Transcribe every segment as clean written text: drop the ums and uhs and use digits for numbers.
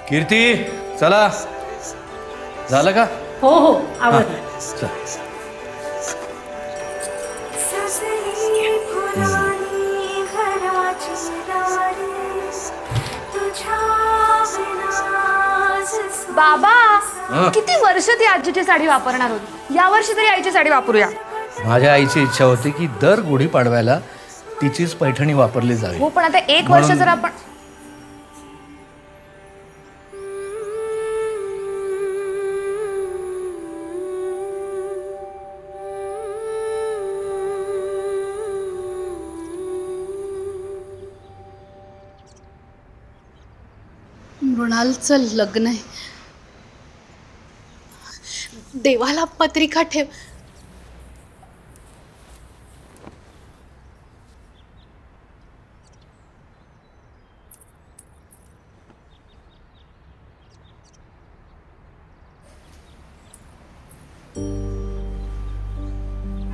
कीर्ती चला झालं का? हो हो आवडलं. चल. बाबा हं? किती वर्ष ती आजीची साडी वापरणार होती, या वर्षी तरी आईची साडी वापरूया. माझ्या आईची इच्छा होती की दर गुढीपाडव्याला तिचीच पैठणी वापरली जावी. हो पण आता एक वर्ष म्हणून- जर आपण मृणालचं लग्न आहे. देवाला पत्रिका ठेव.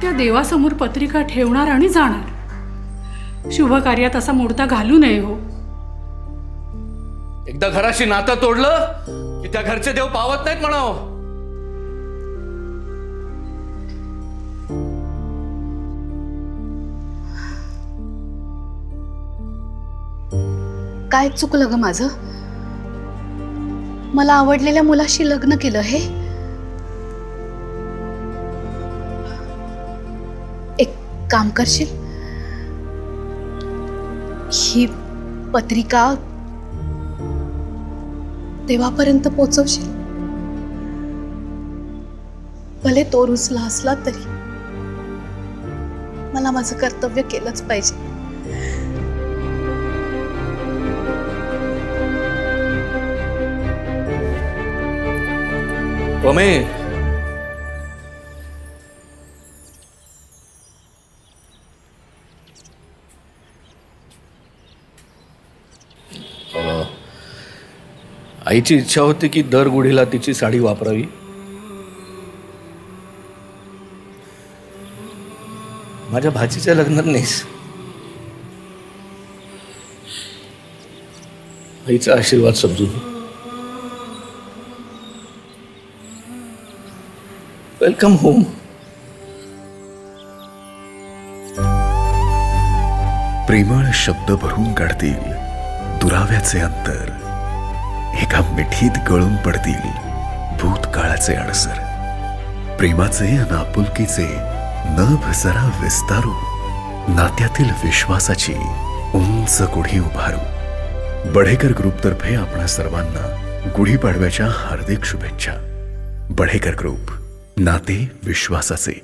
त्या देवासमोर पत्रिका ठेवणार आणि जाणार. शुभ कार्यात असा मोडता घालू नये हो. एकदा घराशी नातं तोडलं की त्या घरचे देव पावत नाहीत म्हणावं. काय चुकलं ग माझं? मला आवडलेल्या मुलाशी लग्न केलं हे. एक काम करशील, ही पत्रिका देवापर्यंत पोचवशील. भले तो रुसला असला तरी मला माझं कर्तव्य केलंच पाहिजे. पमे आईची इच्छा होती की दर गुढीला तिची साडी वापरावी. माझ्या भाचीच्या लग्नात नाहीस. आईचा आशीर्वाद समजून वेलकम होम. प्रेमळ शब्द भरून काढतील दुराव्याचे अंतर. एका मिठीत गळून पडतील भूतकाळाचे अडसर. प्रेमाचे अन आपुलकीचे नभ जरा विस्तारू. नात्यातील विश्वासाची उंच गुढी उभारू. बढेकर ग्रुपतर्फे आपणा सर्वांना गुढीपाडव्याच्या हार्दिक शुभेच्छा. बढेकर ग्रुप, नाते विश्वासाचे.